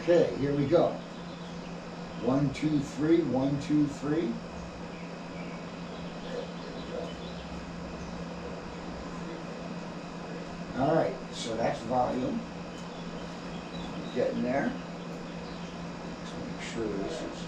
Okay, here we go. 1, 2, 3, 1, 2, 3. All right, so that's volume. Getting there. Let's make sure this is.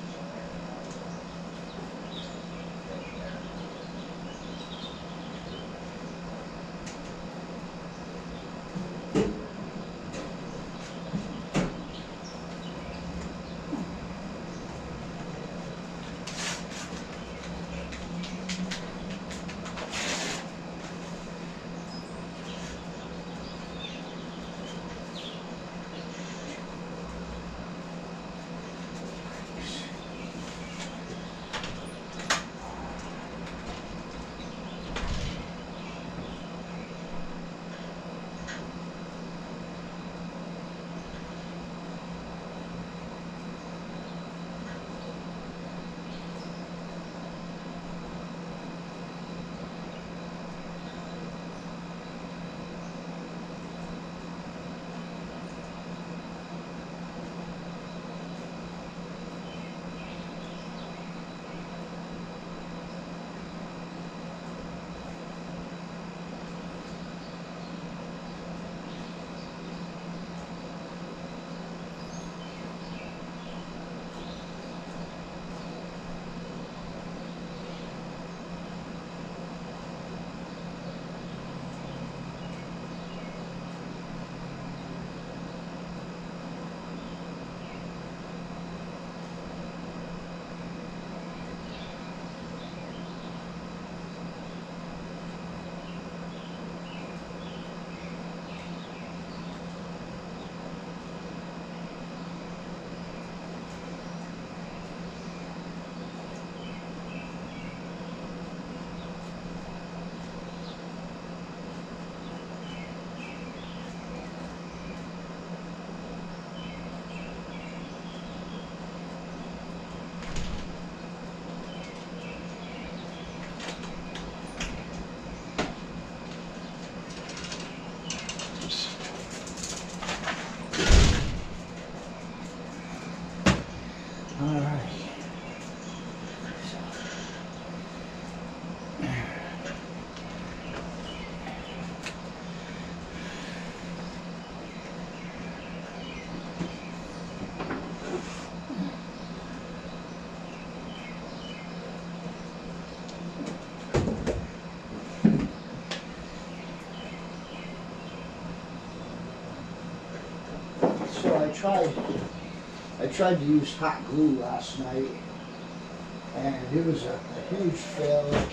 All right. So I tried to use hot glue last night, and it was a huge failure.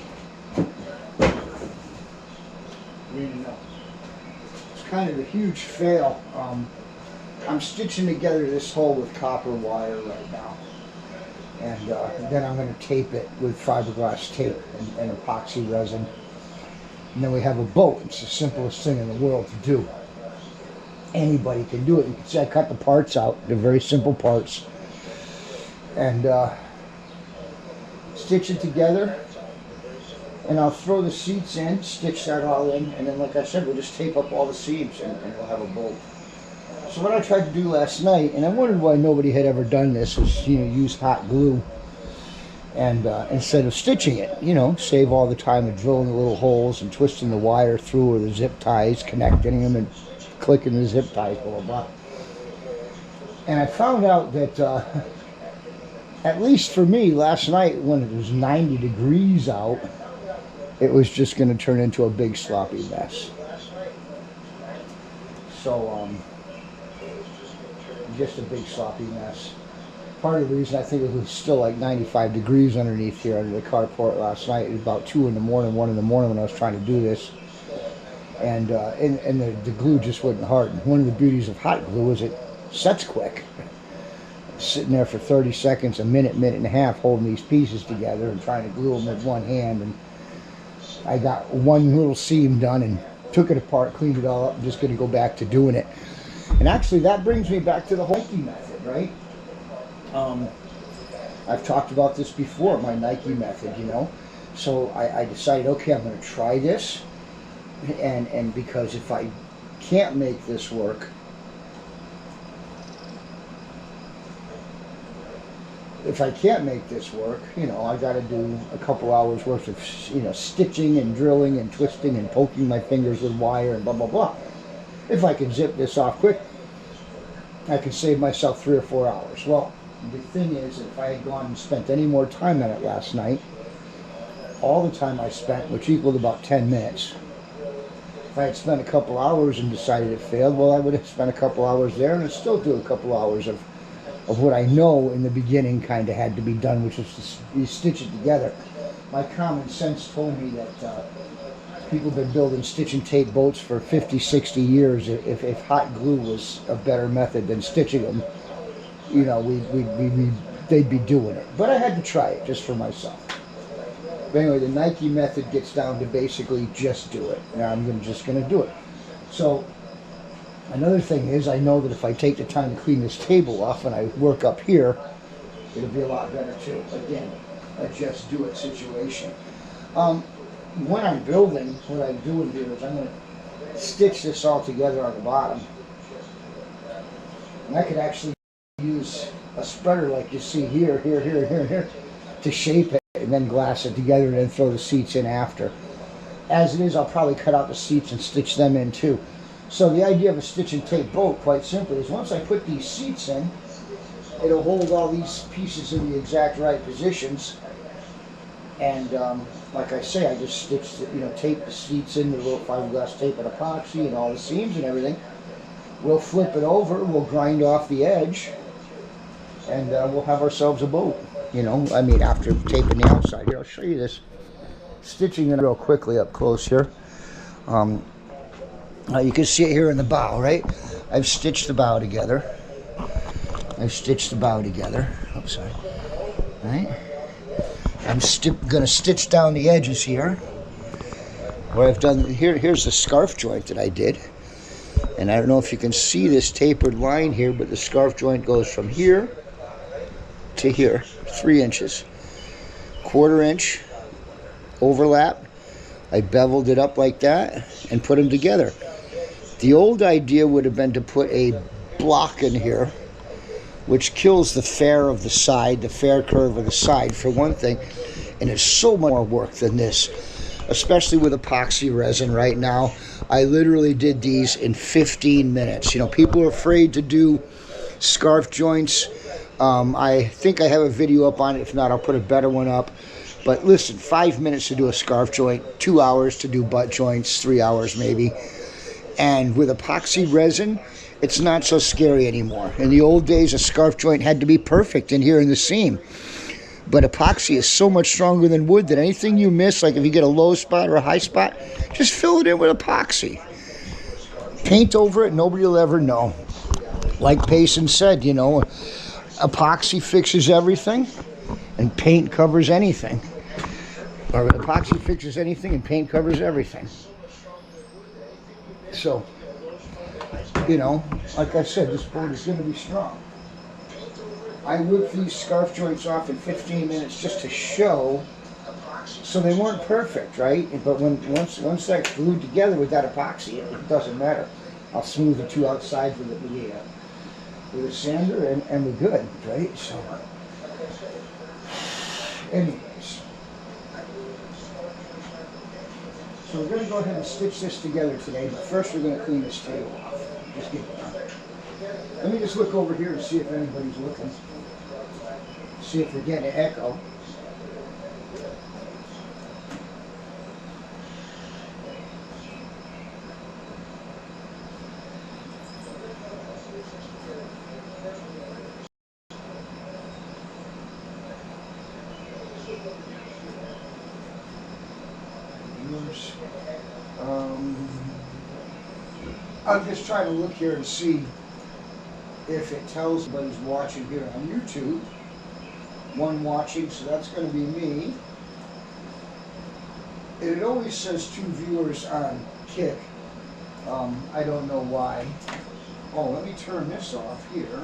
It's kind of a huge fail. I'm stitching together this hole with copper wire right now, and then I'm going to tape it with fiberglass tape and epoxy resin, and then we have a boat. It's the simplest thing in the world to do. Anybody can do it. You can see I cut the parts out. They're very simple parts. And stitch it together. And I'll throw the seats in, stitch that all in, and then like I said, we'll just tape up all the seams and we'll have a bolt. So what I tried to do last night, and I wondered why nobody had ever done this, is use hot glue and instead of stitching it, save all the time of drilling the little holes and twisting the wire through, or the zip ties, connecting them and clicking the zip ties, blah, blah, blah. And I found out that, at least for me, last night when it was 90 degrees out, it was just going to turn into a big sloppy mess. So, just a big sloppy mess. Part of the reason I think it was still like 95 degrees underneath here under the carport last night, it was about 2 in the morning, 1 in the morning when I was trying to do this. And the glue just wouldn't harden. One of the beauties of hot glue is it sets quick. Sitting there for 30 seconds, a minute, minute and a half, holding these pieces together and trying to glue them with one hand. And I got one little seam done and took it apart, cleaned it all up. I'm just going to go back to doing it. And actually, that brings me back to the Nike method, right? I've talked about this before, my Nike method, So I decided, okay, I'm going to try this. And because if I can't make this work, if I can't make this work, you know, I got to do a couple hours worth of, you know, stitching and drilling and twisting and poking my fingers with wire and blah, blah, blah. If I can zip this off quick, I can save myself 3 or 4 hours. Well, the thing is, if I had gone and spent any more time on it last night, all the time I spent, which equaled about 10 minutes, if I had spent a couple hours and decided it failed, well, I would have spent a couple hours there and still do a couple hours of what I know in the beginning kind of had to be done, which is to stitch it together. My common sense told me that people have been building stitch and tape boats for 50, 60 years. If hot glue was a better method than stitching them, you know, they'd be doing it. But I had to try it just for myself. But anyway, the Nike method gets down to basically just do it. Now I'm just going to do it. So another thing is, I know that if I take the time to clean this table off and I work up here, it'll be a lot better too. Again, a just do it situation. When I'm building, what I'm doing here is I'm going to stitch this all together on the bottom. And I could actually use a spreader like you see here, here, to shape it and then glass it together and then throw the seats in after. As it is, I'll probably cut out the seats and stitch them in too. So the idea of a stitch and tape boat, quite simply, is once I put these seats in, it'll hold all these pieces in the exact right positions. And like I say, I just stitch, you know, tape the seats in with a little fiberglass tape and epoxy and all the seams and everything. We'll flip it over, we'll grind off the edge, and we'll have ourselves a boat. You know, I mean, after taping the outside here, I'll show you this. Stitching it real quickly up close here. You can see it here in the bow, right? I've stitched the bow together. Oops, sorry. Right? I'm going to stitch down the edges here. Where I've done, here's the scarf joint that I did. And I don't know if you can see this tapered line here, but the scarf joint goes from here to here, 3 inches. 1/4 inch overlap. I beveled it up like that and put them together. The old idea would have been to put a block in here, which kills the fair of the side, the fair curve of the side, for one thing, and it's so much more work than this, especially with epoxy resin right now. I literally did these in 15 minutes. You know, people are afraid to do scarf joints. I think I have a video up on it. If not, I'll put a better one up. But listen, 5 minutes to do a scarf joint, 2 hours to do butt joints, 3 hours maybe. And with epoxy resin, it's not so scary anymore. In the old days, a scarf joint had to be perfect in here in the seam. But epoxy is so much stronger than wood that anything you miss, like if you get a low spot or a high spot, just fill it in with epoxy. Paint over it, nobody will ever know. Like Payson said, you know, epoxy fixes everything and paint covers anything. Or epoxy fixes anything and paint covers everything. So, you know, like I said, this boat is going to be strong. I whipped these scarf joints off in 15 minutes just to show, so they weren't perfect, right? But once that's glued together with that epoxy, it doesn't matter. I'll smooth the two outsides with a sander and we're good, right? So, anyways. So we're going to go ahead and stitch this together today, but first we're going to clean this table off. Just get it done. Let me just look over here and see if anybody's looking. See if we're getting an echo. I'm just trying to look here and see if it tells anybody's watching here on YouTube. One watching, so that's going to be me. It always says 2 viewers on Kick. I don't know why. Oh, let me turn this off here.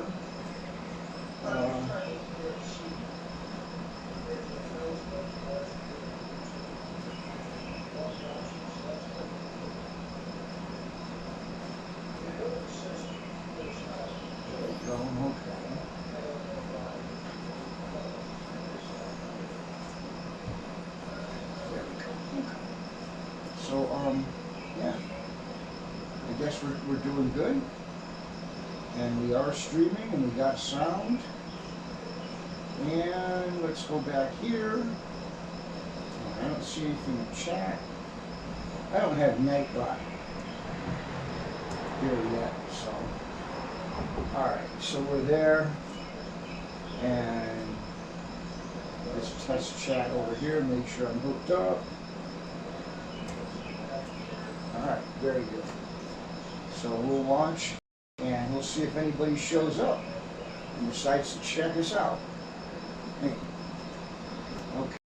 So, yeah, I guess we're doing good. And we are streaming and we got sound. And let's go back here. I don't see anything in chat. I don't have Nightbot here yet, so. Alright, so we're there. And let's test chat over here, make sure I'm hooked up. Alright, very good. So we'll launch and we'll see if anybody shows up and decides to check us out. Hey.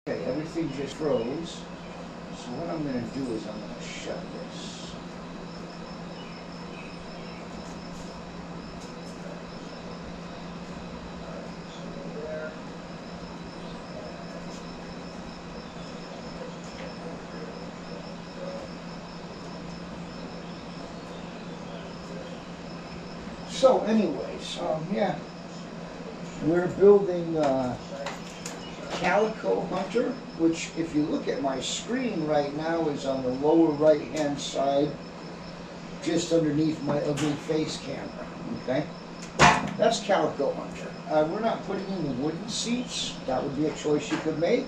Okay, everything just froze. So what I'm going to do is I'm going to shut this. So anyways, yeah, we're building Calico Hunter, which if you look at my screen right now is on the lower right hand side, just underneath my ugly face camera, okay? That's Calico Hunter. We're not putting in the wooden seats. That would be a choice you could make.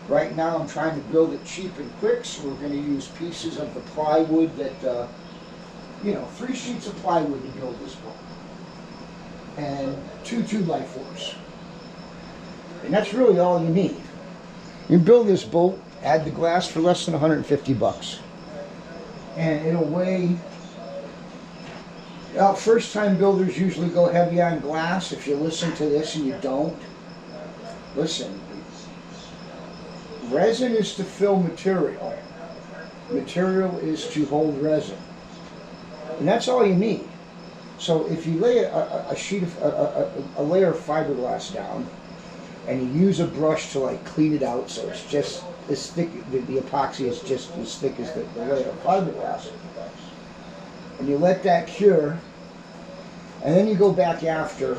Right now I'm trying to build it cheap and quick, so we're going to use pieces of the plywood that, 3 sheets of plywood to build this boat. And 2 2x4s. And that's really all you need. You build this boat, add the glass for less than 150 bucks. And in a way, first time builders usually go heavy on glass. If you listen to this and you don't, listen. Resin is to fill material. Material is to hold resin. And that's all you need. So if you lay a layer of fiberglass down, and you use a brush to like clean it out, so it's just as thick. The epoxy is just as thick as the layer of fiberglass, and you let that cure, and then you go back after,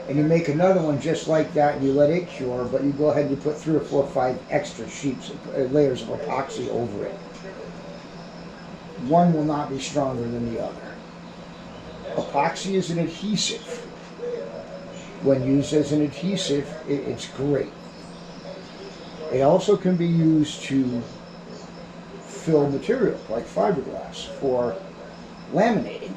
and you make another one just like that, and you let it cure. But you go ahead and you put 3 or 4 or 5 extra sheets, layers of epoxy over it. One will not be stronger than the other. Epoxy is an adhesive. When used as an adhesive, it's great. It also can be used to fill material, like fiberglass, for laminating.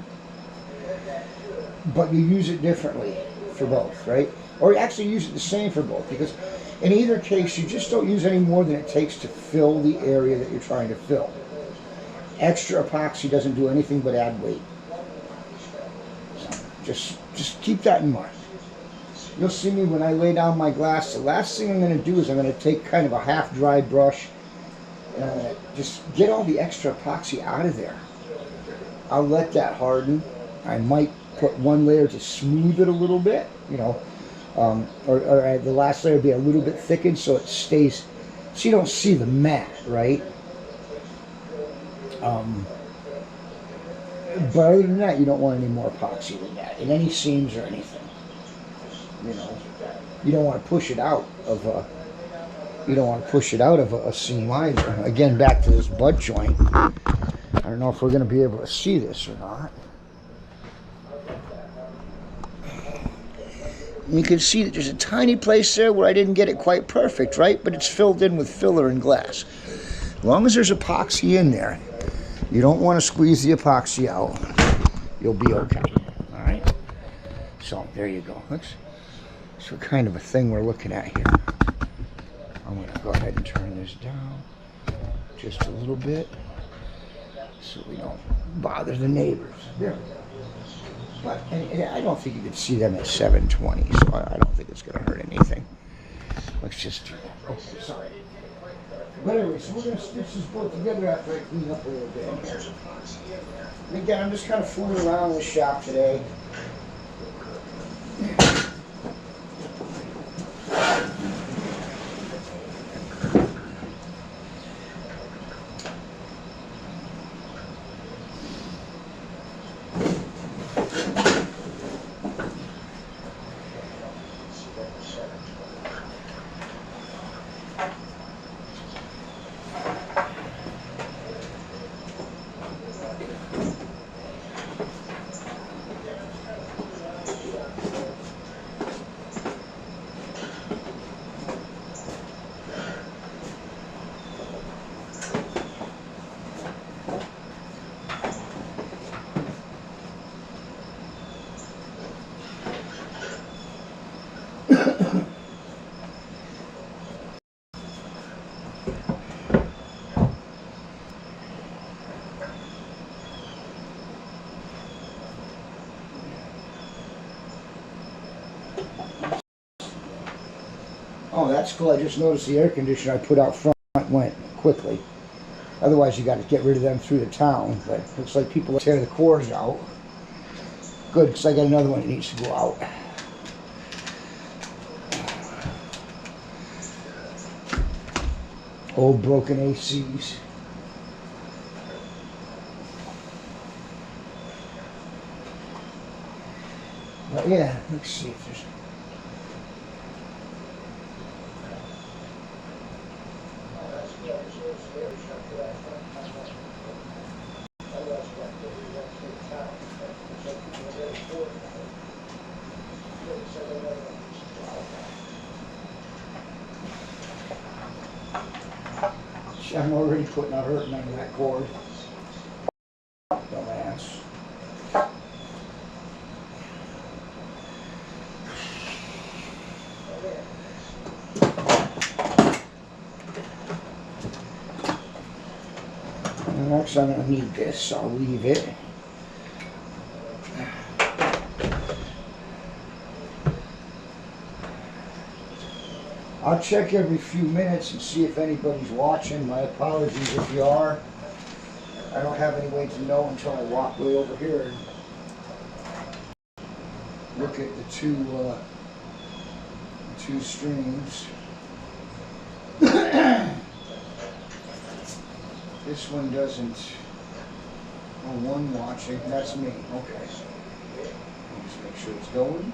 But you use it differently for both, right? Or actually use it the same for both, because in either case, you just don't use any more than it takes to fill the area that you're trying to fill. Extra epoxy doesn't do anything but add weight. So just keep that in mind. You'll see me when I lay down my glass. The last thing I'm going to do is I'm going to take kind of a half-dry brush and I'm going to just get all the extra epoxy out of there. I'll let that harden. I might put one layer to smooth it a little bit, or the last layer be a little bit thickened so it stays, so you don't see the mat, right? But other than that, you don't want any more epoxy than that in any seams or anything. You don't want to push it out of a seam either. Again, back to this butt joint. I don't know if we're going to be able to see this or not. You can see that there's a tiny place there where I didn't get it quite perfect, right? But it's filled in with filler and glass. As long as there's epoxy in there, you don't want to squeeze the epoxy out. You'll be okay. All right? So, there you go. That's what kind of a thing we're looking at here. I'm going to go ahead and turn this down just a little bit so we don't bother the neighbors. There we go. But and I don't think you can see them at 720, so I don't think it's going to hurt anything. Let's just do that. Oh, sorry. But anyway, so we're going to stitch this boat together after I clean up a little bit here. And again, I'm just kind of fooling around in the shop today. Oh, that's cool. I just noticed the air conditioner I put out front went quickly. Otherwise, you got to get rid of them through the town. But looks like people tear the cords out. Good, because I got another one that needs to go out. Old broken ACs. But yeah, let's see if there's... I'm already putting a hurting on that cord. Dumbass. And actually, I'm going to need this, so I'll leave it. I'll check every few minutes and see if anybody's watching. My apologies if you are. I don't have any way to know until I walk way over here and look at the two streams. This one doesn't. Oh, one watching. That's me. Okay. I'll just make sure it's going.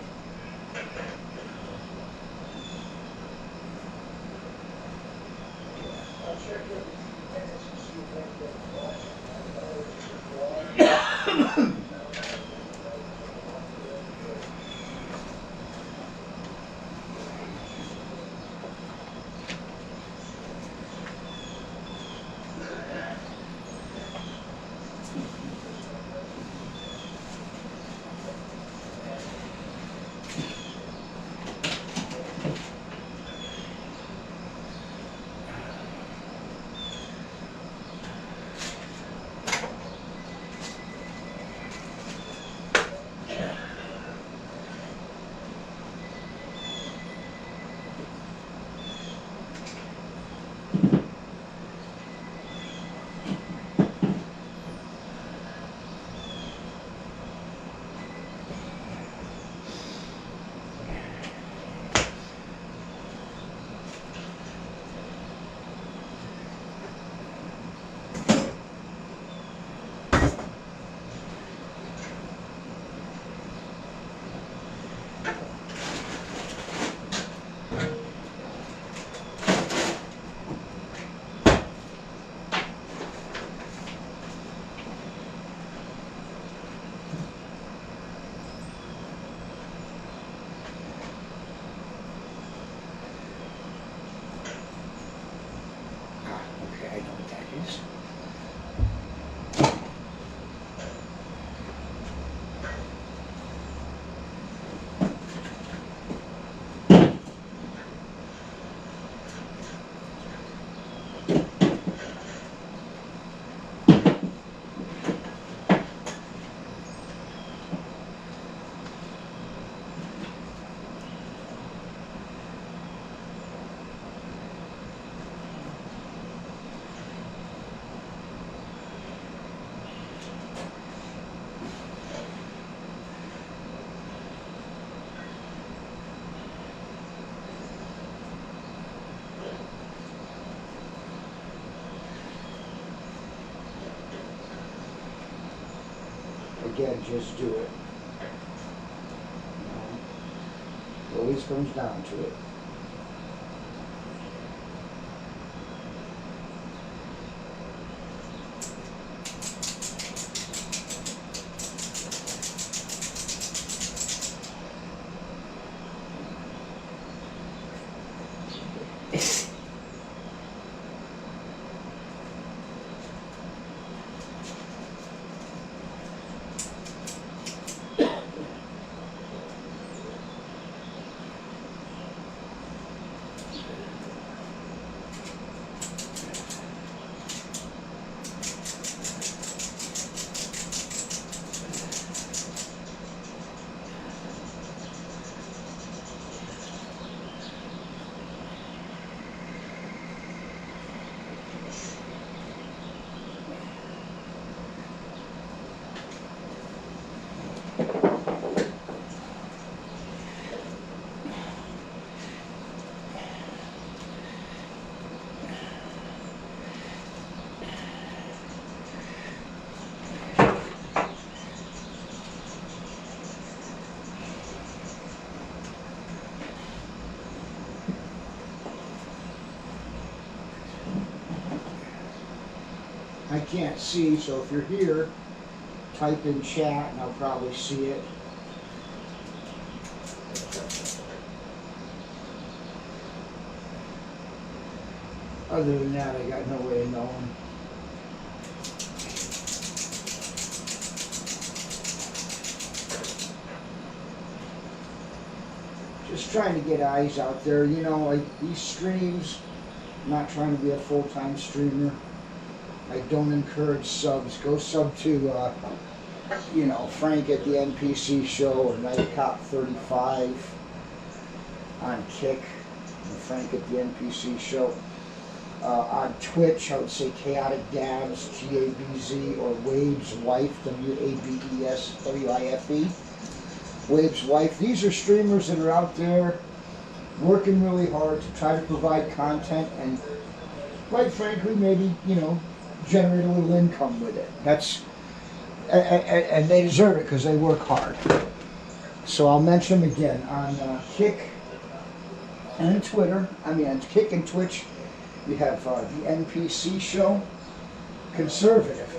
Again, just do it. It always comes down to it. I can't see, so if you're here, type in chat and I'll probably see it. Other than that, I got no way of knowing. Just trying to get eyes out there. You know, like these streams, I'm not trying to be a full-time streamer. I don't encourage subs. Go sub to, you know, Frank at the NPC show or Nightcop 35 on Kick, and Frank at the NPC show. On Twitch, I would say Chaotic Dabs, G-A-B-Z, or Wave's Wife, W-A-V-E-S-W-I-F-E. Wave's Wife. These are streamers that are out there working really hard to try to provide content and, quite frankly, maybe, you know, generate a little income with it. That's, and they deserve it because they work hard. So I'll mention them again on Kick and Twitter. I mean, on Kick and Twitch, you have the NPC show, conservative,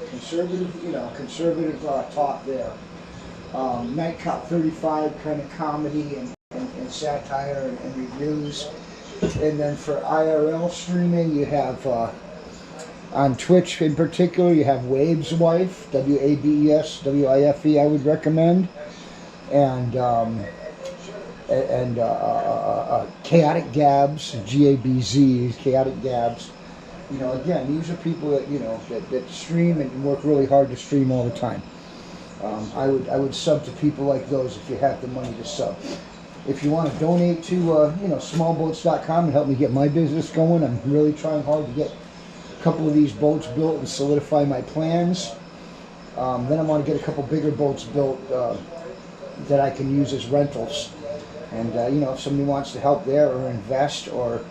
you know, conservative talk there. Nightcop 35, kind of comedy and satire and reviews. And then for IRL streaming, you have on Twitch in particular, you have Wave's Wife, W-A-B-E-S-W-I-F-E, I would recommend, and Chaotic Gabs, G-A-B-Z, Chaotic Gabs. You know, again, these are people that, you know, that stream and work really hard to stream all the time. I would sub to people like those if you have the money to sub. If you want to donate to, you know, smallboats.com and help me get my business going, I'm really trying hard to get a couple of these boats built and solidify my plans. Then I want to get a couple bigger boats built that I can use as rentals. And, you know, if somebody wants to help there or invest or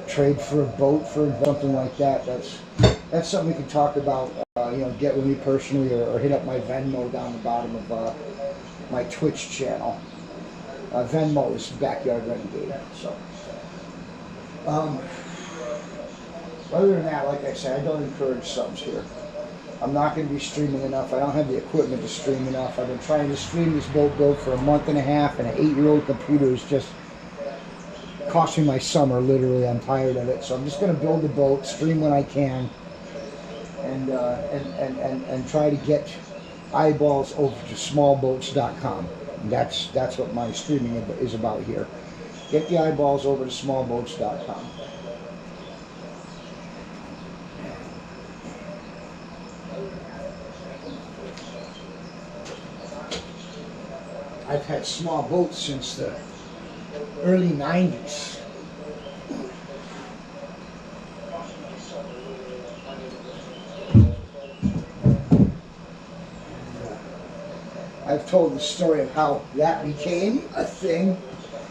trade for a boat for something like that, that's something we can talk about, you know, get with me personally or hit up my Venmo down the bottom of my Twitch channel. Venmo is Backyard Renegade. So, other than that, like I said, I don't encourage subs here. I'm not going to be streaming enough. I don't have the equipment to stream enough. I've been trying to stream this boat build for a month and a half, and an 8-year-old computer is just costing my summer, literally. I'm tired of it. So I'm just going to build the boat, stream when I can, and try to get eyeballs over to smallboats.com. That's what my streaming is about here. Get the eyeballs over to smallboats.com. I've had small boats since the early 90s. I've told the story of how that became a thing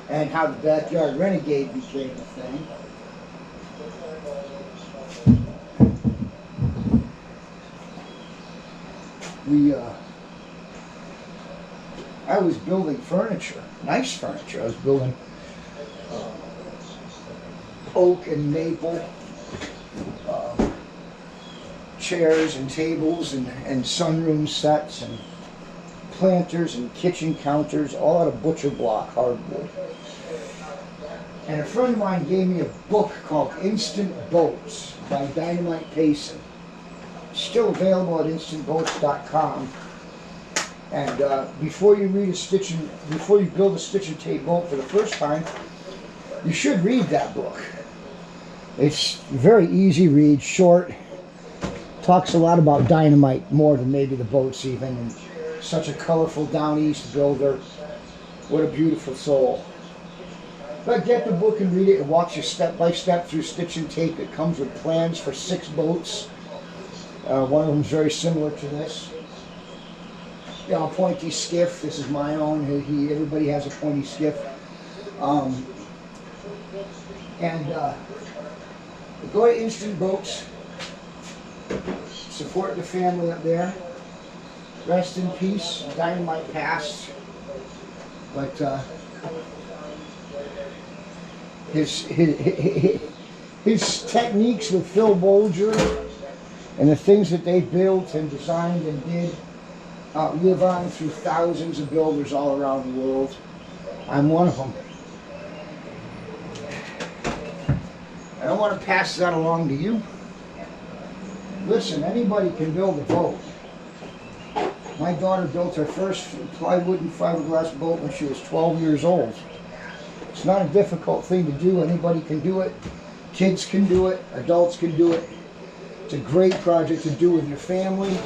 and how the Backyard Renegade became a thing. I was building furniture, nice furniture. I was building oak and maple chairs and tables and sunroom sets and planters and kitchen counters, all out of butcher block hardwood. And a friend of mine gave me a book called Instant Boats by Dynamite Payson. Still available at instantboats.com. And before you build a stitch and tape boat for the first time, you should read that book. It's very easy read, short, talks a lot about dynamite more than maybe the boats even, and such a colorful down east builder. What a beautiful soul. But get the book and read it. It walks you step by step through stitch and tape. It comes with plans for 6 boats. One of them is very similar to this. You know, a pointy skiff. This is my own. Everybody has a pointy skiff. Go to Instant Boats. Support the family up there. Rest in peace. Dynamite passed. But his techniques with Phil Bolger And the things that they built and designed and did live on through thousands of builders all around the world. I'm one of them. And I want to pass that along to you. Listen, anybody can build a boat. My daughter built her first plywood and fiberglass boat when she was 12 years old. It's not a difficult thing to do. Anybody can do it. Kids can do it. Adults can do it. It's a great project to do with your family.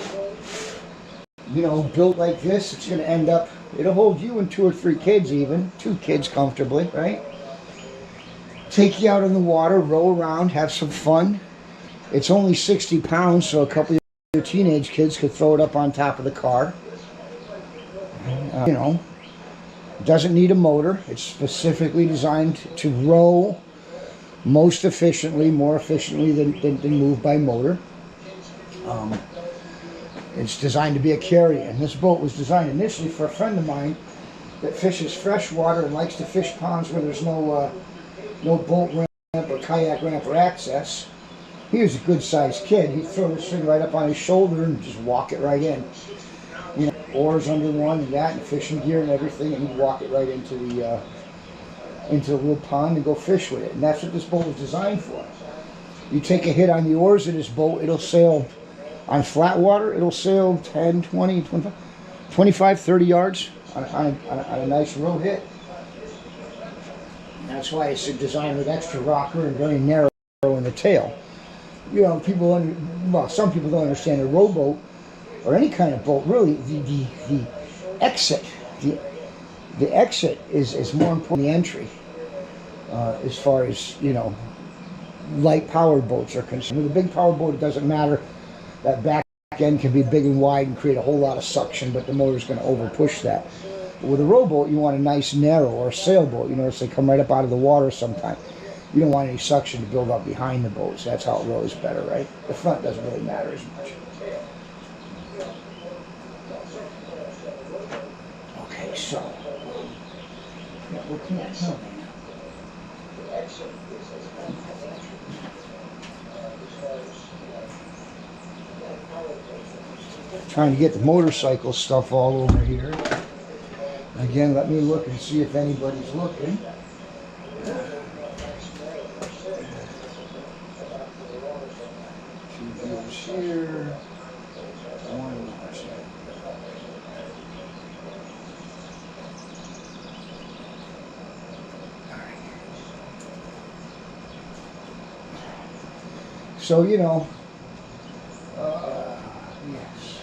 You know, built like this, it's going to end up, it'll hold you and 2 or 3 kids even. 2 kids comfortably, right? Take you out in the water, row around, have some fun. It's only 60 pounds, so a couple of your teenage kids could throw it up on top of the car. You know, doesn't need a motor. It's specifically designed to row most efficiently, more efficiently than move by motor. It's designed to be a carry-in. This boat was designed initially for a friend of mine that fishes freshwater and likes to fish ponds where there's no boat ramp or kayak ramp or access. He was a good-sized kid. He'd throw this thing right up on his shoulder and just walk it right in. You know, oars under one and that, and fishing gear and everything, and he'd walk it right into the little pond and go fish with it. And that's what this boat was designed for. You take a hit on the oars of this boat, it'll sail on flat water. It'll sail 10, 20, 25, 30 yards on a nice row hit. And that's why it's designed with extra rocker and very narrow in the tail. You know, some people don't understand a rowboat or any kind of boat. Really, the exit is more important than the entry, as far as, you know, light power boats are concerned. With a big power boat, it doesn't matter. That back end can be big and wide and create a whole lot of suction, but the motor's going to over push that. But with a rowboat, you want a nice narrow, or a sailboat. You notice they come right up out of the water sometimes. You don't want any suction to build up behind the boat, so that's how it rows better, right? The front doesn't really matter as much. Okay, so yeah, we can't tell me now. Trying to get the motorcycle stuff all over here. Again, let me look and see if anybody's looking. Here, one more. All right. So, you know, yes.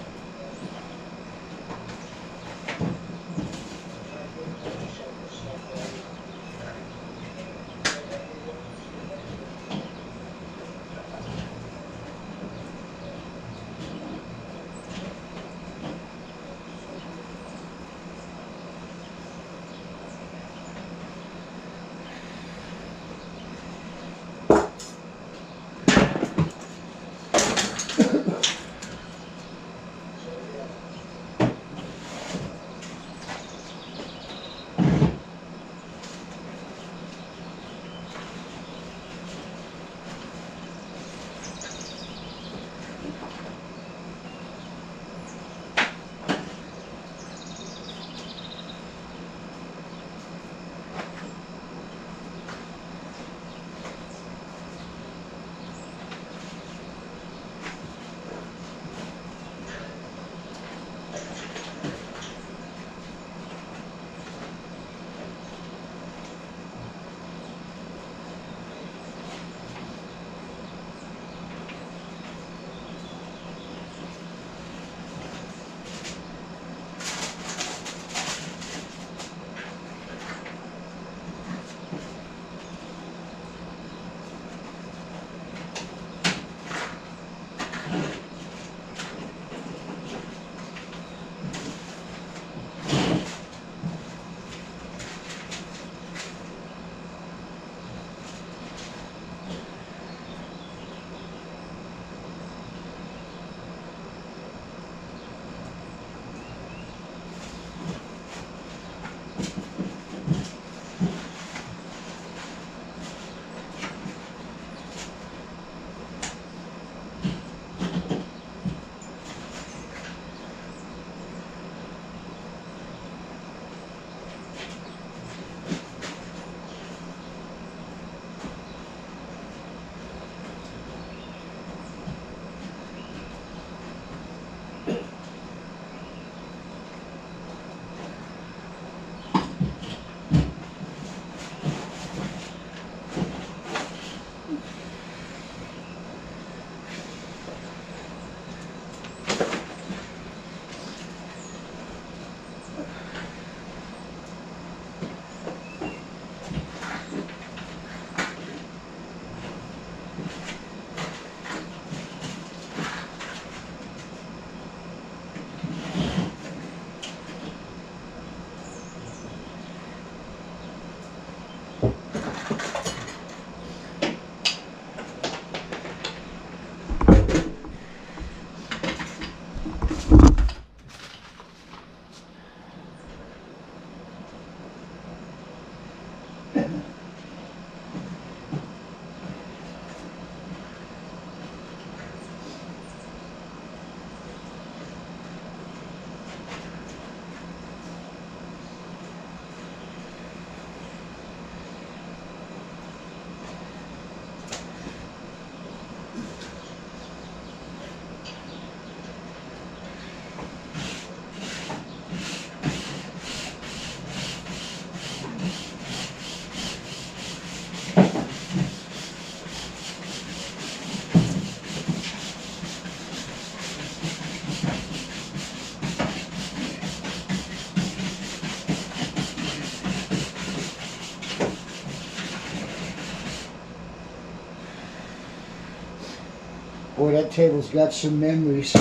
Boy, that table's got some memories.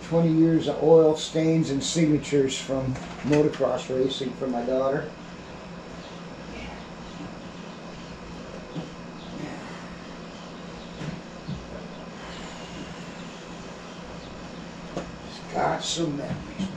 20 years of oil stains and signatures from motocross racing for my daughter. It's got some memories.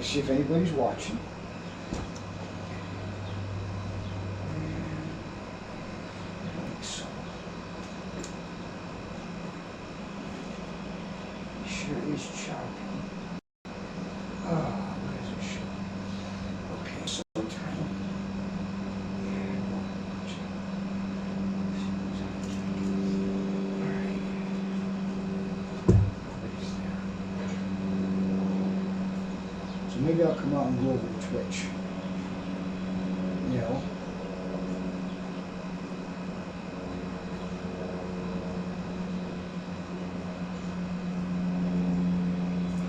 Let's see if anybody's watching. So, sure is choppy. Oh, what is it? Okay, so time. So maybe I'll come out and go over to Twitch. You know.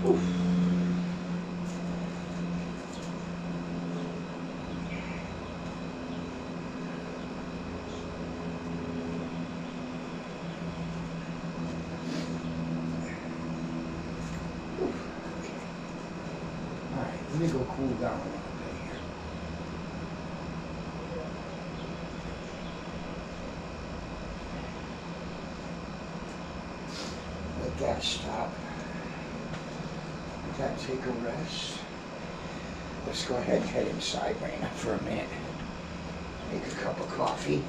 Oof. Let me go cool down a little bit here. Let that stop. Let that take a rest. Let's go ahead and head inside right now for a minute. Make a cup of coffee.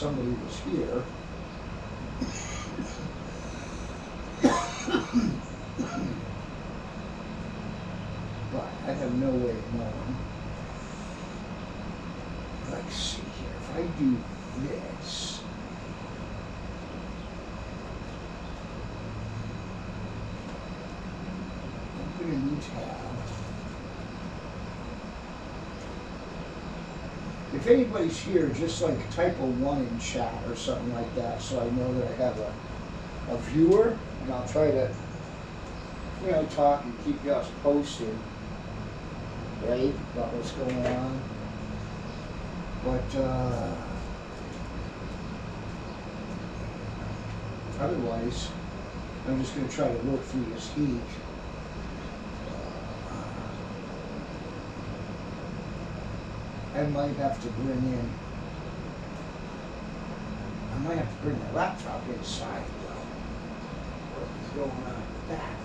somebody was here. But I have no way of knowing. Let's see here. If I do this, I'm going to need to have. If anybody's here, just like type a 1 in chat or something like that, so I know that I have a viewer, and I'll try to, you know, talk and keep you guys posted, right, about what's going on. But otherwise, I'm just going to try to work through this heat. I might have to bring in, I might have to bring my laptop inside, though. What's going on with that?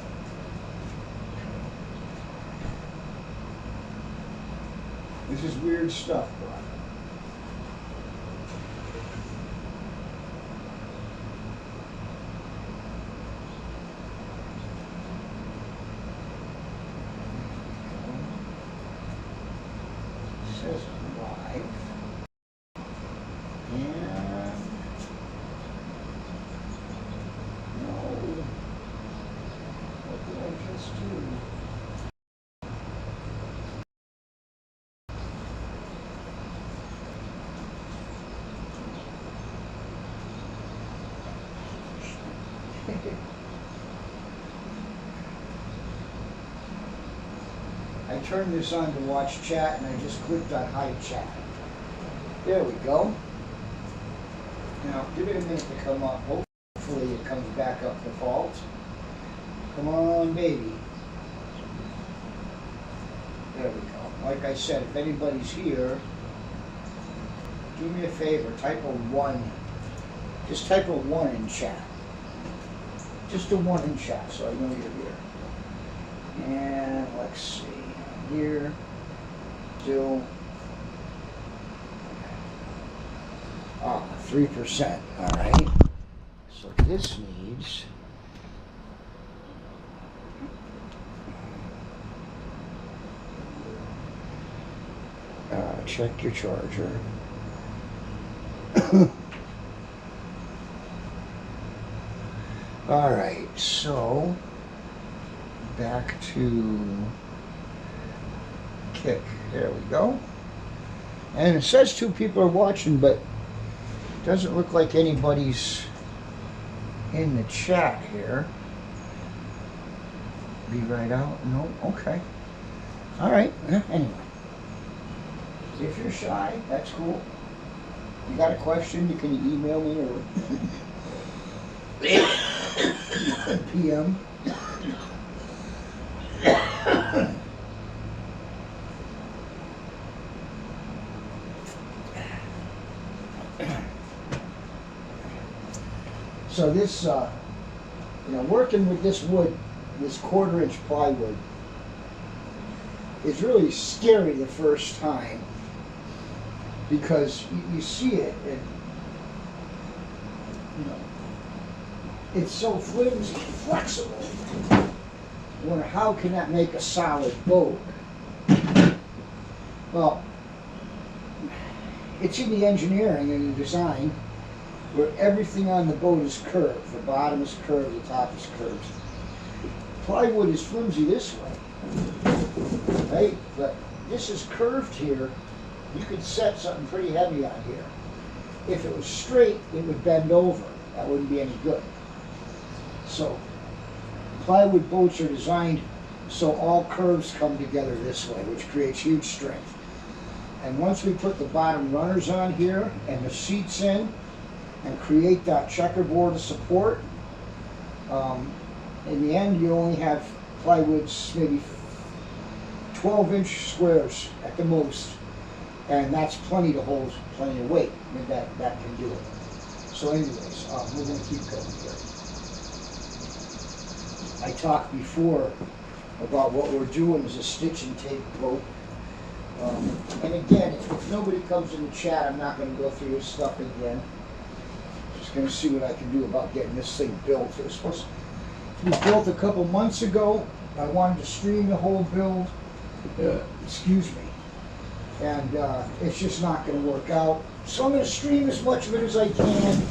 This is weird stuff, bro. Says live. And no. What did I just do? I turned this on to watch chat and I just clicked on hide chat. There we go. Now give it a minute to come up. Hopefully it comes back up default. Come on, baby. There we go. Like I said, if anybody's here, do me a favor, type a 1. Just type a 1 in chat. Just a 1 in chat so I know you're here. And let's see. Here, still, 3%. All right. So this needs check your charger. All right. So back to kick. There we go. And it says 2 people are watching, but it doesn't look like anybody's in the chat here. Be right out. No. Okay. All right. Anyway, if you're shy, that's cool. You got a question, you can email me or PM. So this, working with this wood, this 1/4-inch plywood, is really scary the first time because you see it and it's so flimsy and flexible. You wonder how can that make a solid boat? Well, it's in the engineering and the design where everything on the boat is curved. The bottom is curved, the top is curved. Plywood is flimsy this way, right? But this is curved here. You could set something pretty heavy on here. If it was straight, it would bend over. That wouldn't be any good. So, plywood boats are designed so all curves come together this way, which creates huge strength. And once we put the bottom runners on here and the seats in, and create that checkerboard of support, in the end you only have plywoods maybe 12-inch squares at the most, and that's plenty to hold plenty of weight. I mean, that can do it. So anyways, we're going to keep going here. I talked before about what we're doing is a stitch and tape boat. And again, if nobody comes in the chat, I'm not going to go through this stuff again. going to see what I can do about getting this thing built. It was supposed to be built a couple months ago. I wanted to stream the whole build. Excuse me. And it's just not going to work out. So I'm going to stream as much of it as I can.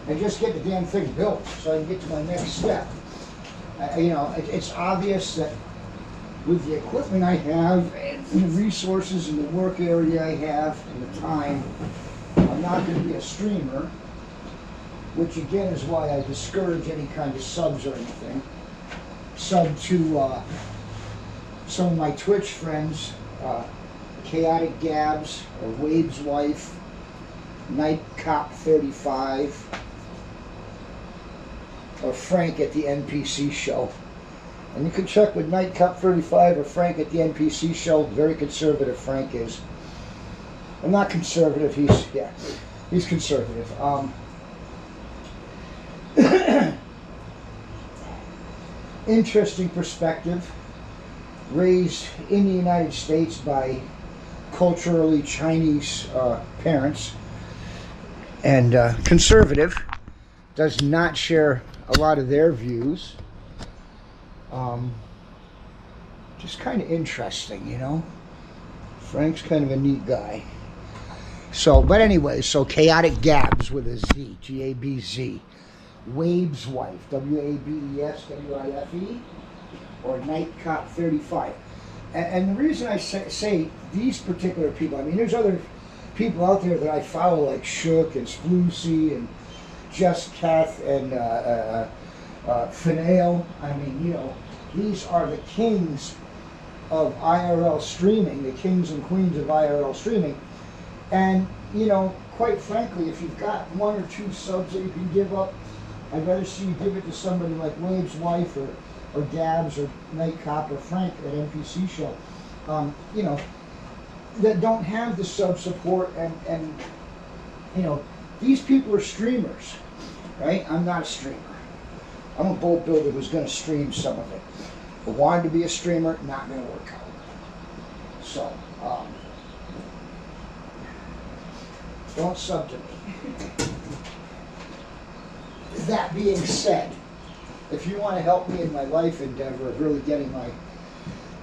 And just get the damn thing built so I can get to my next step. You know, it's obvious that with the equipment I have and the resources and the work area I have and the time, I'm not going to be a streamer, which again is why I discourage any kind of subs or anything. Sub to some of my Twitch friends, Chaotic Gabs, or Wade's wife, Night Cop 35, or Frank at the NPC show. And you can check with Night Cop 35 or Frank at the NPC show. Very conservative Frank is. I'm not conservative, he's conservative. Interesting perspective. Raised in the United States by culturally Chinese parents. And conservative. Does not share a lot of their views. Just kind of interesting, you know. Frank's kind of a neat guy. So, but anyway, so Chaotic Gabs with a Z, G-A-B-Z. Wave's wife, W-A-B-E-S-W-I-F-E, or Night Cop 35. And the reason I say these particular people, I mean, there's other people out there that I follow, like Shook and Sploosy and Just Kath and Finale. I mean, you know, these are the kings of IRL streaming, the kings and queens of IRL streaming. And, you know, quite frankly, if you've got 1 or 2 subs that you can give up, I'd rather see you give it to somebody like Wave's wife or Gabs or Night Cop or Frank at NPC show, you know, that don't have the sub support and you know, these people are streamers, right? I'm not a streamer. I'm a boat builder who's going to stream some of it. But wanted to be a streamer, not going to work out. So, don't sub to me. That being said, if you want to help me in my life endeavor of really getting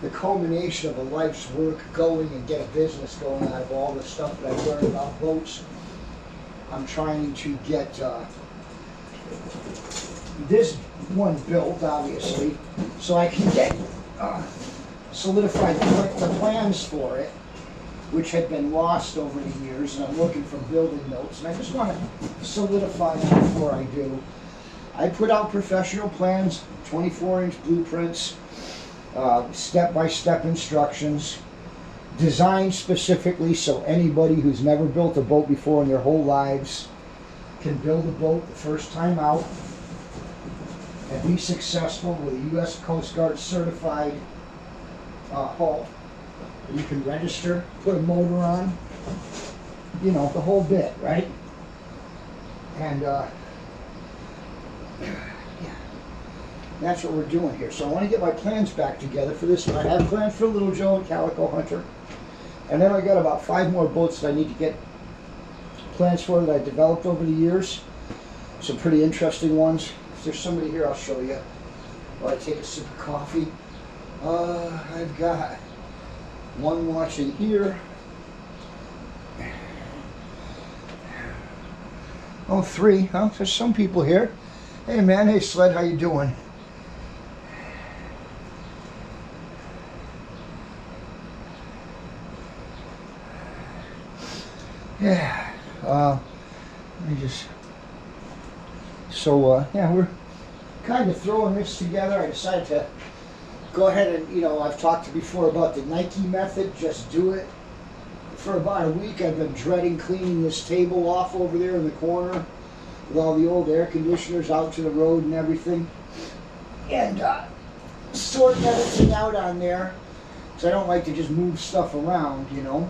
the culmination of a life's work going and get a business going out of all the stuff that I've learned about boats, I'm trying to get this one built, obviously, so I can get solidified the plans for it, which had been lost over the years, and I'm looking for building notes, and I just want to solidify them before I do. I put out professional plans, 24-inch blueprints, step-by-step instructions, designed specifically so anybody who's never built a boat before in their whole lives can build a boat the first time out and be successful with a U.S. Coast Guard certified hull. You can register, put a motor on, you know, the whole bit, right? And yeah, that's what we're doing here. So I want to get my plans back together for this. I have plans for Little Joe and Calico Hunter. And then I got about 5 more boats that I need to get plans for that I developed over the years. Some pretty interesting ones. If there's somebody here, I'll show you. While I take a sip of coffee. I've got one watching here. Oh, 3, huh? There's some people here. Hey man, hey Sled, how you doing? Yeah, let me just, so yeah, we're kind of throwing this together. I decided to go ahead and, you know, I've talked before about the Nike method, just do it. For about a week I've been dreading cleaning this table off over there in the corner with all the old air conditioners out to the road and everything. And sorting everything out on there, because I don't like to just move stuff around, you know.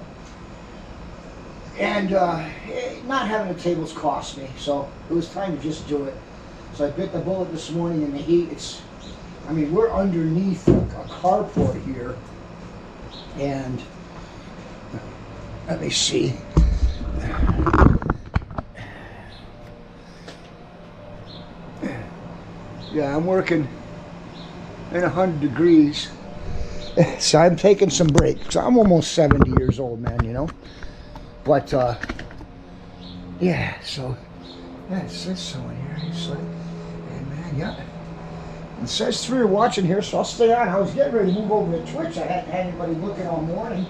And not having the tables cost me, so it was time to just do it. So I bit the bullet this morning in the heat. It's I mean, we're underneath a carport here, and let me see. Yeah, I'm working in 100 degrees. So I'm taking some breaks. I'm almost 70 years old, man, you know. But, yeah, so, yeah, it says someone here. It's like, hey, man, yeah. It says 3 are watching here, so I'll stay on. I was getting ready to move over to Twitch. I hadn't had anybody looking all morning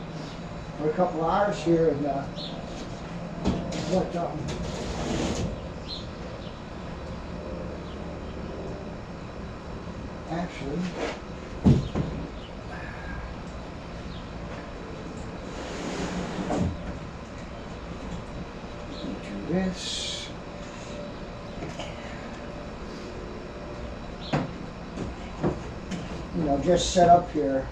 for a couple of hours here, and, but, actually, do this. You know, just set up here.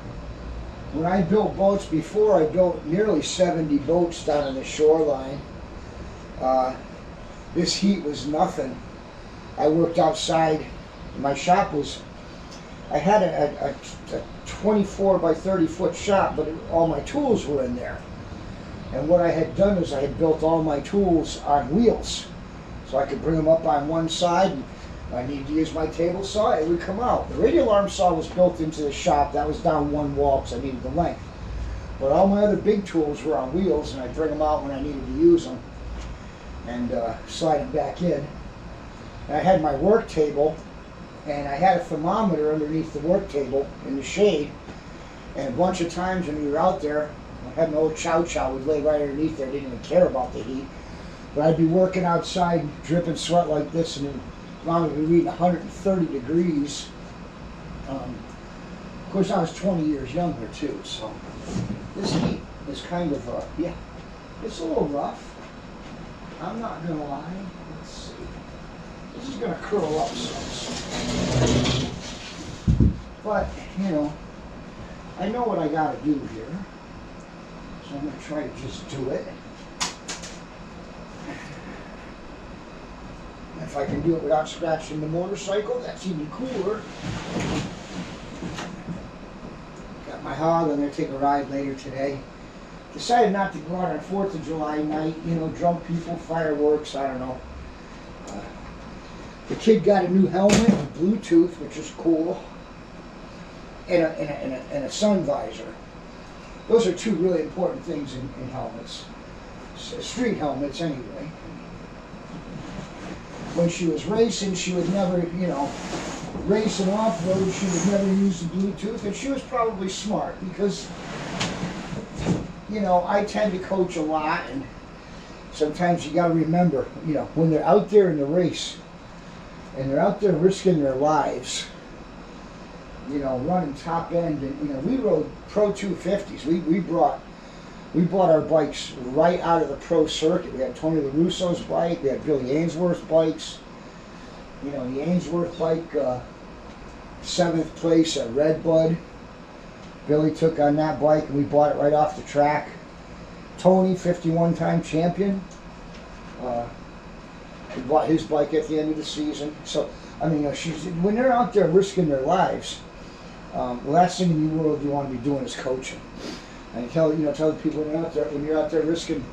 When I built boats before, I built nearly 70 boats down on the shoreline. This heat was nothing. I worked outside. My shop was, I had a 24 by 30 foot shop, but all my tools were in there. And what I had done is I had built all my tools on wheels. So I could bring them up on one side, and if I needed to use my table saw, it would come out. The radial arm saw was built into the shop. That was down one wall because I needed the length. But all my other big tools were on wheels, and I'd bring them out when I needed to use them and slide them back in. And I had my work table, and I had a thermometer underneath the work table in the shade. And a bunch of times when we were out there, I had an old chow chow would lay right underneath there. I didn't even care about the heat. But I'd be working outside, dripping sweat like this, and the thermometer would be reading 130 degrees. Of course, I was 20 years younger too, so this heat is kind of, yeah, it's a little rough. I'm not gonna lie. Let's see. This is gonna curl up some. But, you know, I know what I gotta do here. So I'm gonna try to just do it. If I can do it without scratching the motorcycle, that's even cooler. Got my hog, I'm gonna take a ride later today. Decided not to go out on 4th of July night, you know, drunk people, fireworks, I don't know. The kid got a new helmet with Bluetooth, which is cool, and a sun visor. Those are 2 really important things in helmets. Street helmets, anyway. When she was racing, she would never, you know, racing off-road, she would never use the Bluetooth, and she was probably smart because, you know, I tend to coach a lot, and sometimes you got to remember, you know, when they're out there in the race, and they're out there risking their lives, you know, running top end, and, you know, we rode Pro 250s. We bought our bikes right out of the pro circuit. We had Tony LaRusso's bike, we had Billy Ainsworth's bikes. You know, the Ainsworth bike, 7th place at Redbud. Billy took on that bike, and we bought it right off the track. Tony, 51-time champion. We bought his bike at the end of the season. So, I mean, when they're out there risking their lives, the last thing in the world you want to be doing is coaching. And tell the people when you're out there risking,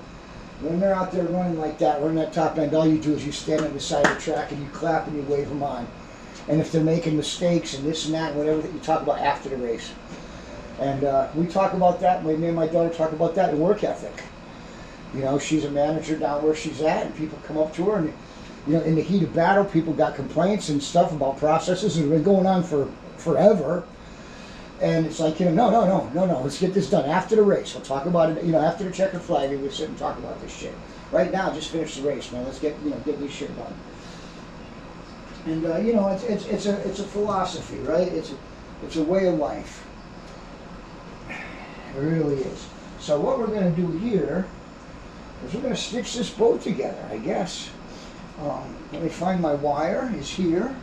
when they're out there running like that, running that top end, all you do is you stand on the side of the track and you clap and you wave them on. And if they're making mistakes and this and that and whatever, that you talk about after the race. And we talk about that. Me and my daughter talk about that in work ethic. You know, she's a manager down where she's at, and people come up to her, and you know, in the heat of battle, people got complaints and stuff about processes that have been going on for forever. And it's like, you know, no, let's get this done after the race. We'll talk about it, you know, after the checkered flag, and we'll sit and talk about this shit. Right now, just finish the race, man. Let's get this shit done. And you know, it's a philosophy, right? It's a way of life. It really is. So what we're going to do here is we're going to stitch this boat together, I guess. Let me find my wire. It's here.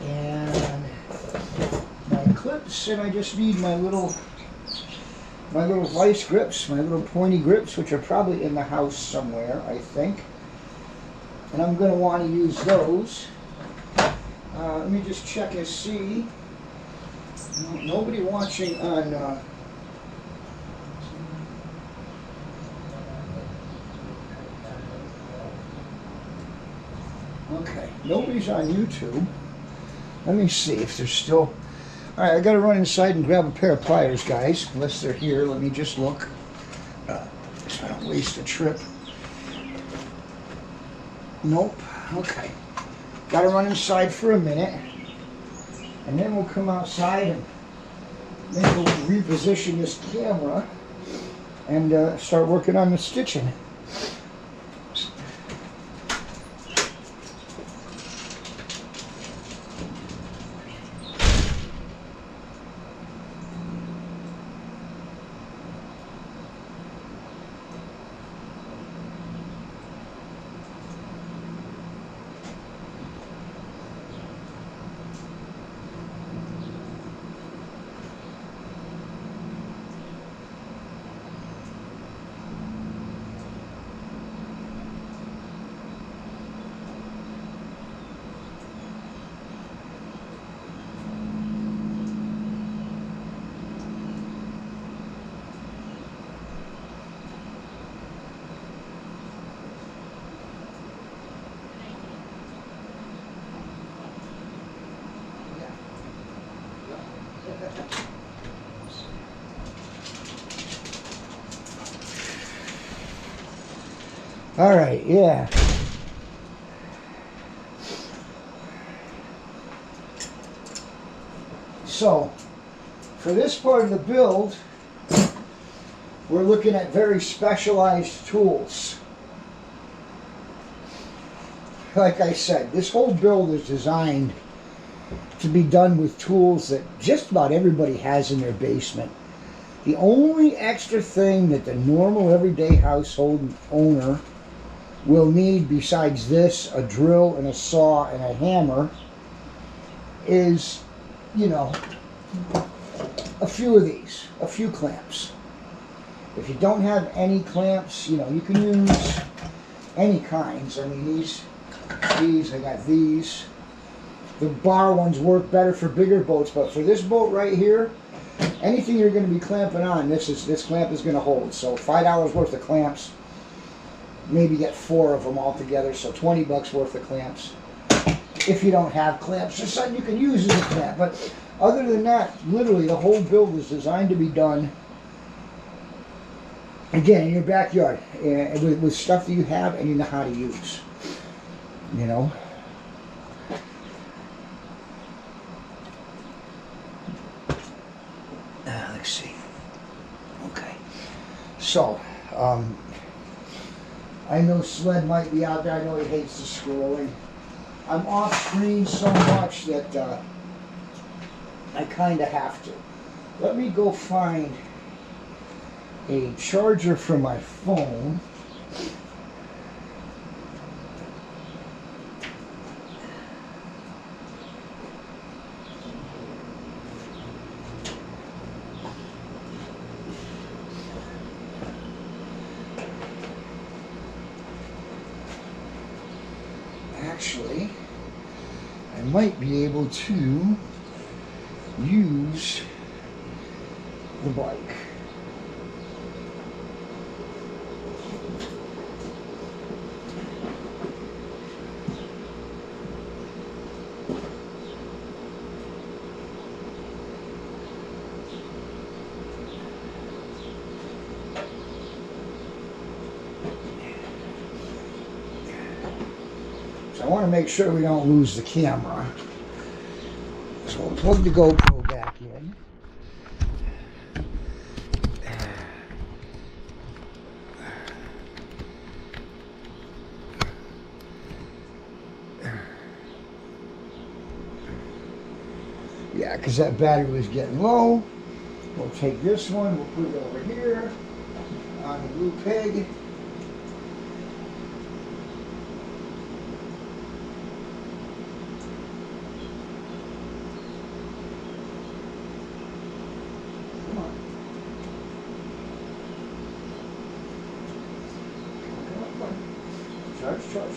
And my clips, and I just need my little vice grips, my little pointy grips, which are probably in the house somewhere, I think. And I'm going to want to use those. Let me just check and see. Nobody watching on. Okay, nobody's on YouTube. Let me see if there's still. All right, I got to run inside and grab a pair of pliers, guys. Unless they're here, let me just look. So I don't waste a trip. Nope. Okay. Got to run inside for a minute, and then we'll come outside and then we'll reposition this camera and start working on the stitching. All right, yeah. So, for this part of the build, we're looking at very specialized tools. Like I said, this whole build is designed to be done with tools that just about everybody has in their basement. The only extra thing that the normal everyday household owner will need besides this, a drill and a saw and a hammer, is, you know, a few of these, a few clamps. If you don't have any clamps, you know, you can use any kinds. I mean, these, I got these. The bar ones work better for bigger boats, but for this boat right here, anything you're going to be clamping on, this clamp is going to hold. So $5 worth of clamps, maybe get 4 of them all together, so 20 bucks worth of clamps. If you don't have clamps, there's something you can use as a clamp. But other than that, literally the whole build is designed to be done, again, in your backyard, with stuff that you have and you know how to use. You know? Let's see. Okay. So, I know Sled might be out there. I know he hates the scrolling. I'm off screen so much that I kind of have to. Let me go find a charger for my phone. Actually, I might be able to use the bike. I want to make sure we don't lose the camera. So we'll plug the GoPro back in. Yeah, because that battery was getting low. We'll take this one, we'll put it over here on the blue pig.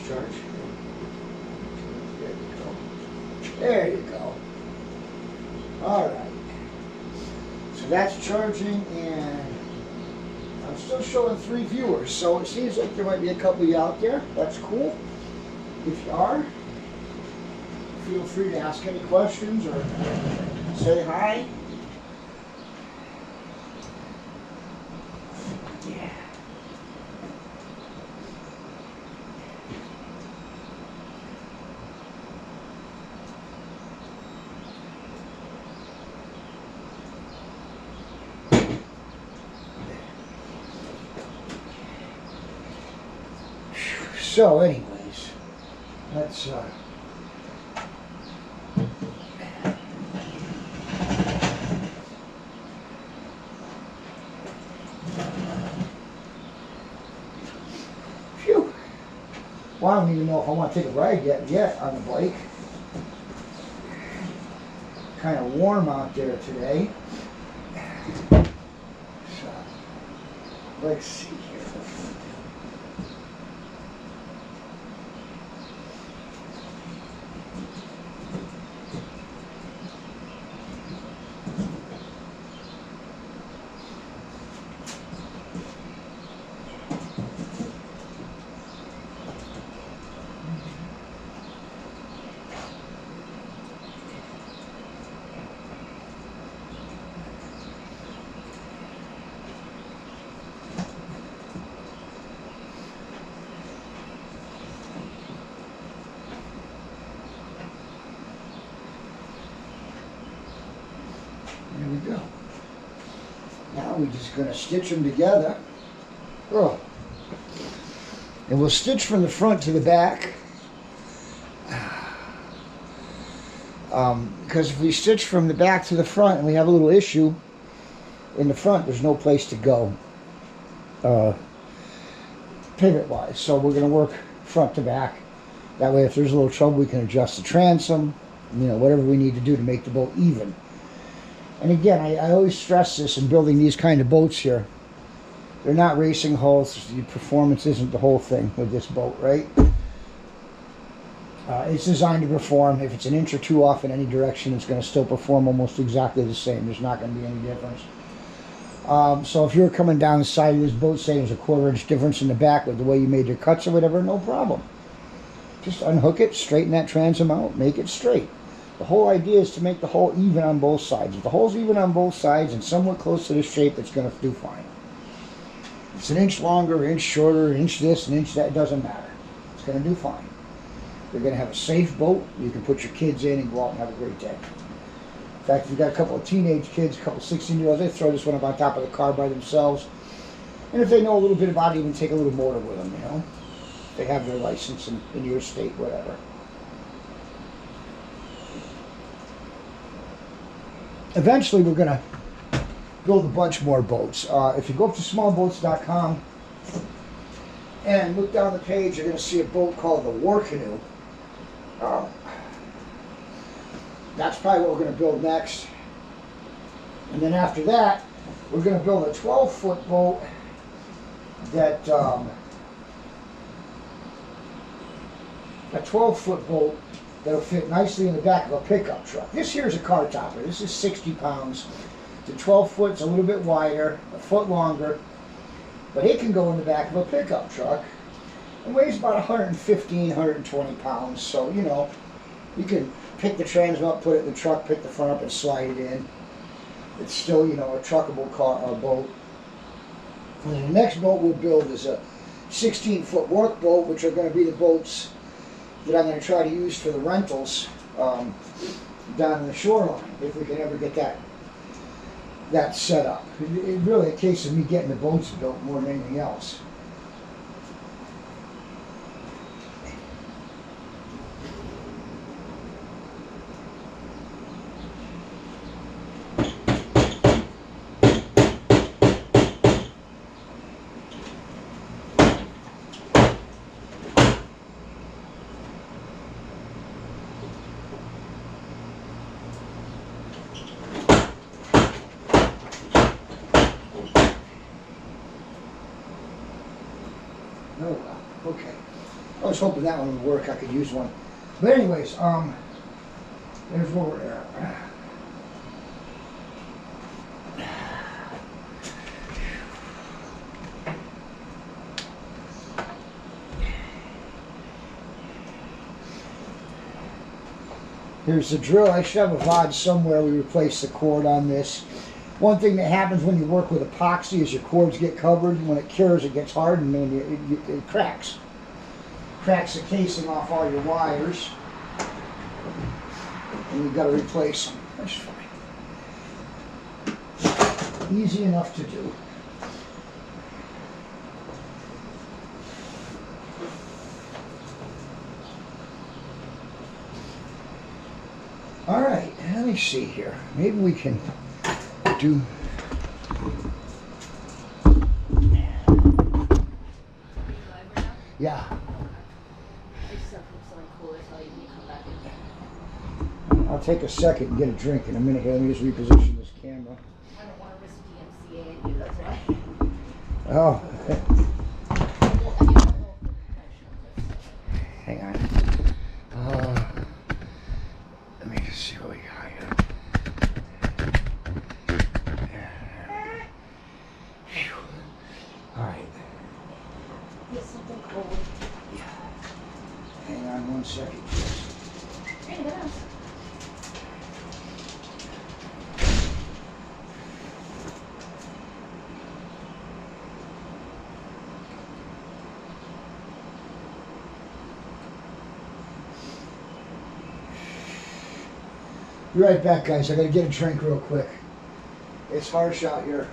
Charge. There we go. There you go. All right. So that's charging, and I'm still showing 3 viewers, so it seems like there might be a couple of you out there. That's cool. If you are, feel free to ask any questions or say hi. Yeah. So anyways, let's phew. Well, I don't even know if I want to take a ride yet on the bike. Kind of warm out there today. So let's see here. There we go. Now we're just going to stitch them together. Oh. And we'll stitch from the front to the back. Because if we stitch from the back to the front and we have a little issue in the front, there's no place to go pivot wise. So we're going to work front to back. That way if there's a little trouble, we can adjust the transom, you know, whatever we need to do to make the boat even. And again, I always stress this in building these kind of boats here. They're not racing hulls. The performance isn't the whole thing with this boat, right? It's designed to perform. If it's an inch or two off in any direction, it's going to still perform almost exactly the same. There's not going to be any difference. So if you're coming down the side of this boat, say there's a 1/4 inch difference in the back with the way you made your cuts or whatever, no problem. Just unhook it, straighten that transom out, make it straight. The whole idea is to make the hole even on both sides. If the hole's even on both sides and somewhat close to this shape, it's going to do fine. It's an inch longer, an inch shorter, an inch this, an inch that, doesn't matter. It's going to do fine. You're going to have a safe boat. You can put your kids in and go out and have a great day. In fact, if you've got a couple of teenage kids, a couple of 16-year-olds, they throw this one up on top of the car by themselves. And if they know a little bit about it, even take a little motor with them, you know. If they have their license in your state, whatever. Eventually, we're going to build a bunch more boats. If you go up to smallboats.com and look down the page, you're going to see a boat called the War Canoe. That's probably what we're going to build next. And then after that, we're going to build a 12-foot boat that a 12-foot boat that'll fit nicely in the back of a pickup truck. This here is a car topper. This is 60 pounds. The 12 foot's a little bit wider, a foot longer, but it can go in the back of a pickup truck. It weighs about 115, 120 pounds. So, you know, you can pick the transom up, put it in the truck, pick the front up and slide it in. It's still, you know, a truckable car or boat. And then the next boat we'll build is a 16-foot work boat, which are going to be the boats that I'm going to try to use for the rentals down in the shoreline, if we can ever get that set up. It's really a case of me getting the boats built more than anything else. Oh, well, okay. I was hoping that one would work. I could use one. But anyways, There's where we're at. Here's the drill. I should have a VOD somewhere. We replace the cord on this. One thing that happens when you work with epoxy is your cords get covered. When it cures, it gets hardened and it cracks. Cracks the casing off all your wires. And you've got to replace them. That's fine. Easy enough to do. All right, let me see here. Maybe we can do. Yeah. I'll take a second and get a drink in a minute here. Let me just reposition this camera. I don't want to risk DMCA you, that's why. Oh. Hang on. Let me just see what we got here. All right. Get something cold. Yeah. Hang on one second. Anything else? Be right back, guys. I gotta get a drink real quick. It's harsh out here.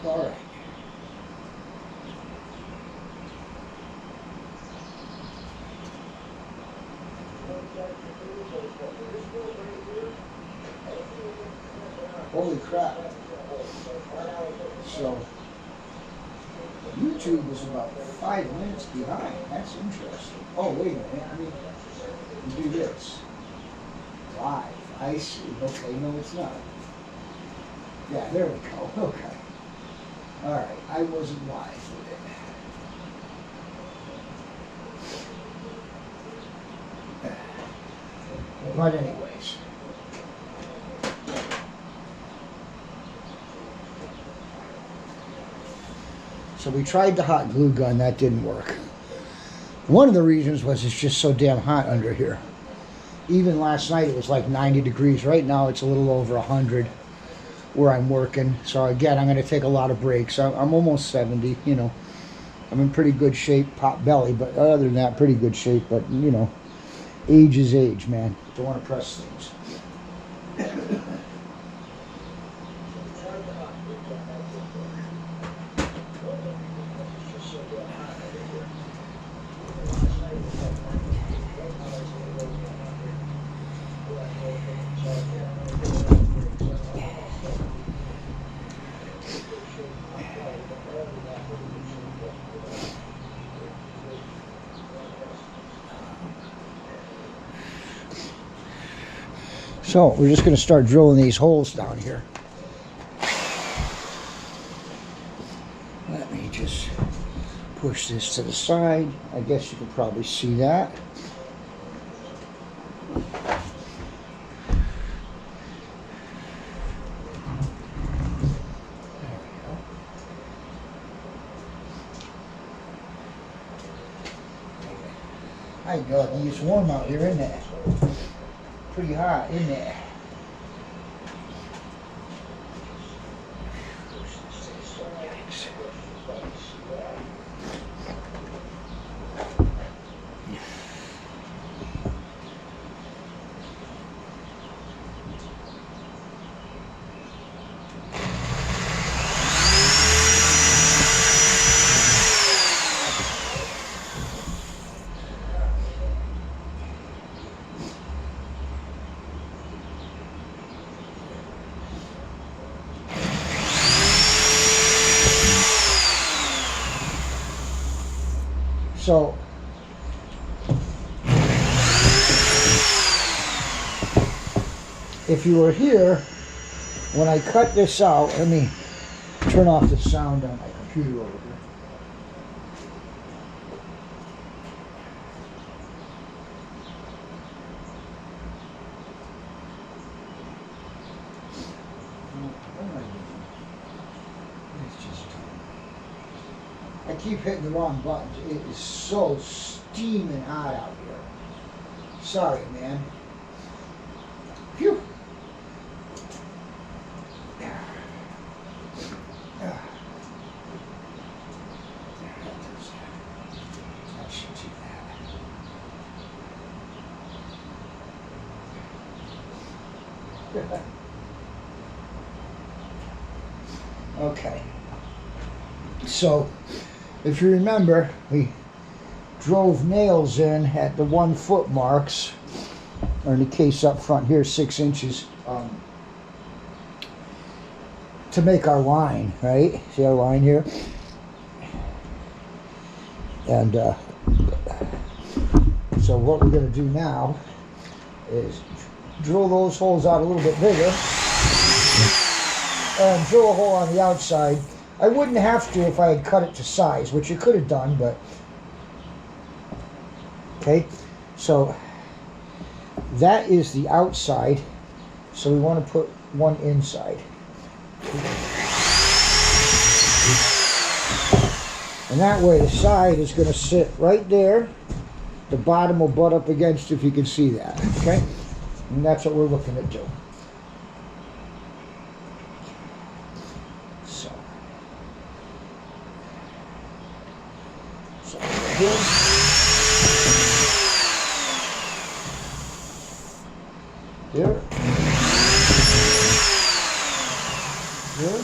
All right. Holy crap. So, YouTube is about 5 minutes behind. That's interesting. Oh, wait a minute. I mean, do this. Live. I see. Okay, no, it's not. Yeah, there we go. Okay. All right. I wasn't live with it. But anyways. So we tried the hot glue gun. That didn't work. One of the reasons was it's just so damn hot under here. Even last night it was like 90 degrees. Right now it's a little over 100 where I'm working. So again, I'm going to take a lot of breaks. I'm almost 70, you know. I'm in pretty good shape, pot belly, but other than that, pretty good shape. But, you know, age is age, man. Don't want to press things. So we're just going to start drilling these holes down here. Let me just push this to the side. I guess you can probably see that. My God, it's warm out here, isn't it? Pretty hot, isn't it? So, if you were here, when I cut this out, let me turn off the sound on my computer over here. I keep hitting the wrong buttons. It is so steaming hot out here. Sorry, man. Phew. That should do that. Okay. So, if you remember, we drove nails in at the 1 foot marks, or in the case up front here, 6 inches, to make our line, right? See our line here? And so what we're going to do now is drill those holes out a little bit bigger and drill a hole on the outside. I wouldn't have to if I had cut it to size, which you could have done, but okay. So that is the outside. So we want to put one inside. And that way the side is going to sit right there. The bottom will butt up against, if you can see that, okay? And that's what we're looking to do. So here. Here. Here.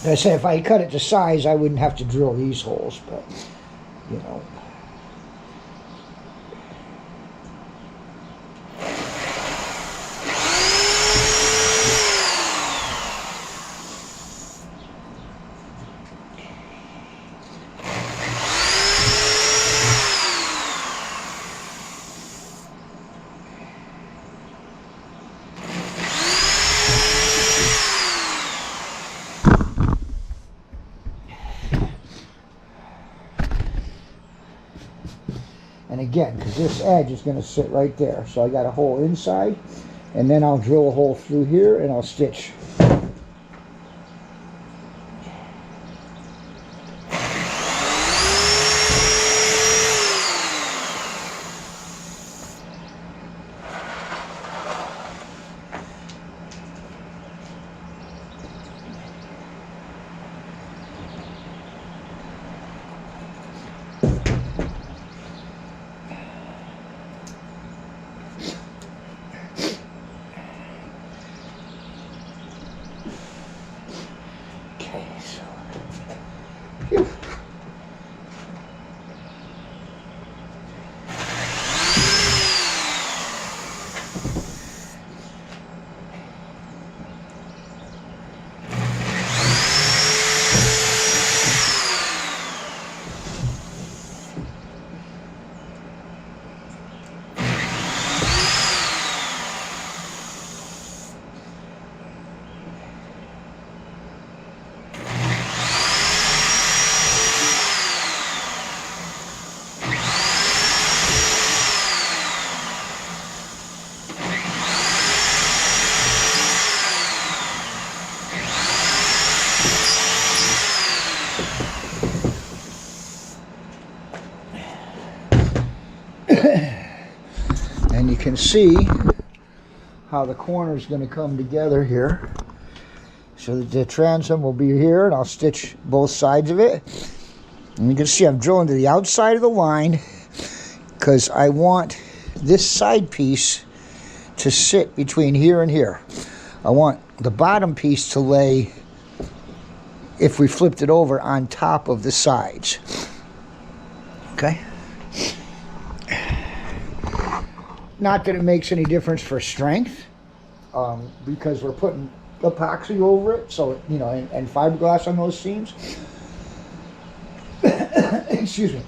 I say if I cut it to size, I wouldn't have to drill these holes, but you know. And again, because this edge is going to sit right there, so I got a hole inside, and then I'll drill a hole through here and I'll stitch. And you can see how the corner is going to come together here. So the transom will be here, and I'll stitch both sides of it. And you can see I'm drilling to the outside of the line because I want this side piece to sit between here and here. I want the bottom piece to lay, if we flipped it over, on top of the sides. Okay? Not that it makes any difference for strength, because we're putting epoxy over it, so you know, and fiberglass on those seams. Excuse me.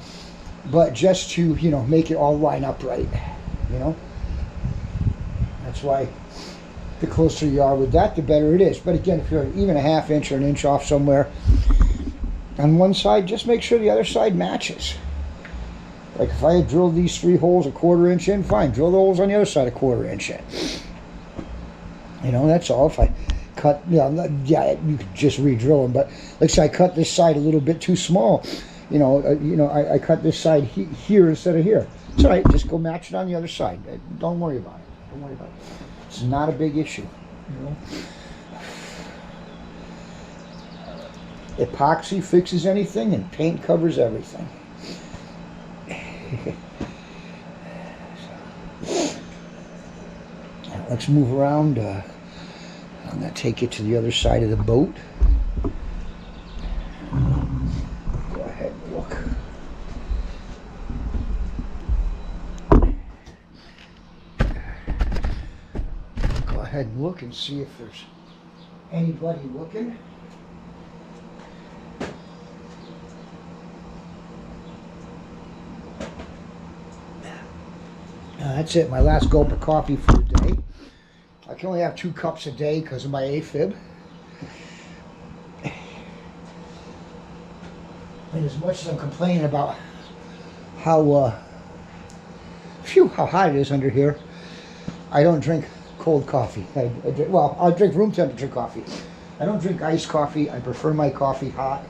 But just to, you know, make it all line up right, you know. That's why the closer you are with that, the better it is. But again, if you're even a ½ inch or an inch off somewhere on one side, just make sure the other side matches. Like if I had drilled these 3 holes a ½ inch in, fine, drill the holes on the other side a ½ inch in. You know, that's all. If I cut, yeah, you could just re-drill them, but let's say I cut this side a little bit too small. I cut this side here instead of here. It's all right, just go match it on the other side. Don't worry about it. Don't worry about it. It's not a big issue, you know. Epoxy fixes anything and paint covers everything. Let's move around. I'm going to take you to the other side of the boat. Go ahead and look. Go ahead and look and see if there's anybody looking. That's it, my last gulp of coffee for the day. I can only have 2 cups a day because of my AFib. And as much as I'm complaining about how hot it is under here, I don't drink cold coffee. I'll drink room temperature coffee. I don't drink iced coffee. I prefer my coffee hot.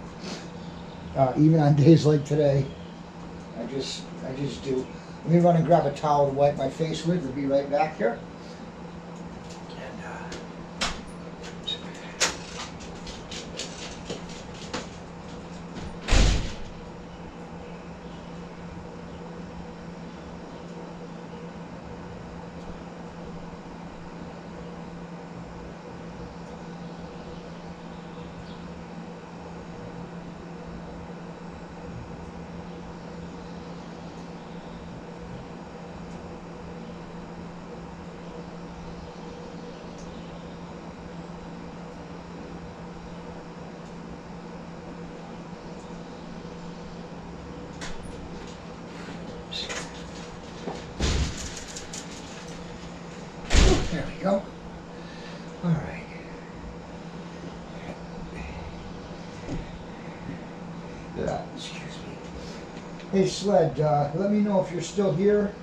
Even on days like today, I just do. Let me run and grab a towel to wipe my face with. We'll be right back here. Excuse me. Hey Sled, let me know if you're still here,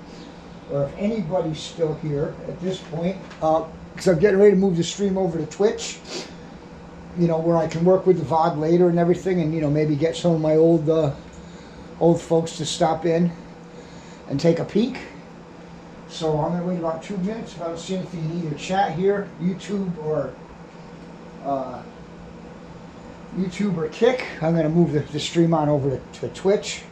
or if anybody's still here at this point. Because I'm getting ready to move the stream over to Twitch. You know, where I can work with the VOD later and everything, and you know, maybe get some of my old folks to stop in and take a peek. So I'm gonna wait about 2 minutes. If I don't see anything in either chat here, YouTube or Kick, I'm gonna move the stream on over to Twitch.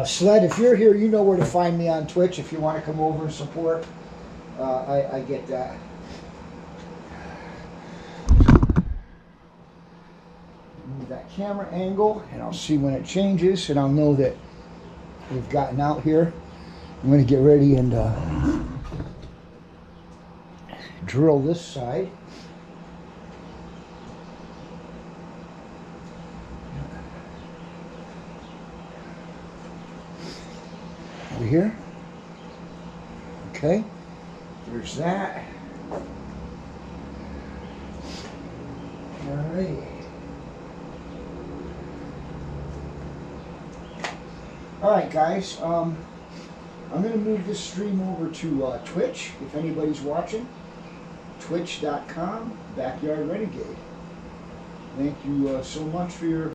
Sled, if you're here, you know where to find me on Twitch if you want to come over and support. I get that. Move that camera angle, and I'll see when it changes, and I'll know that we've gotten out here. I'm going to get ready and drill this side. Over here. Okay. There's that. All right. All right, guys. I'm going to move this stream over to Twitch, if anybody's watching. Twitch.com/BackyardRenegade. Thank you so much for your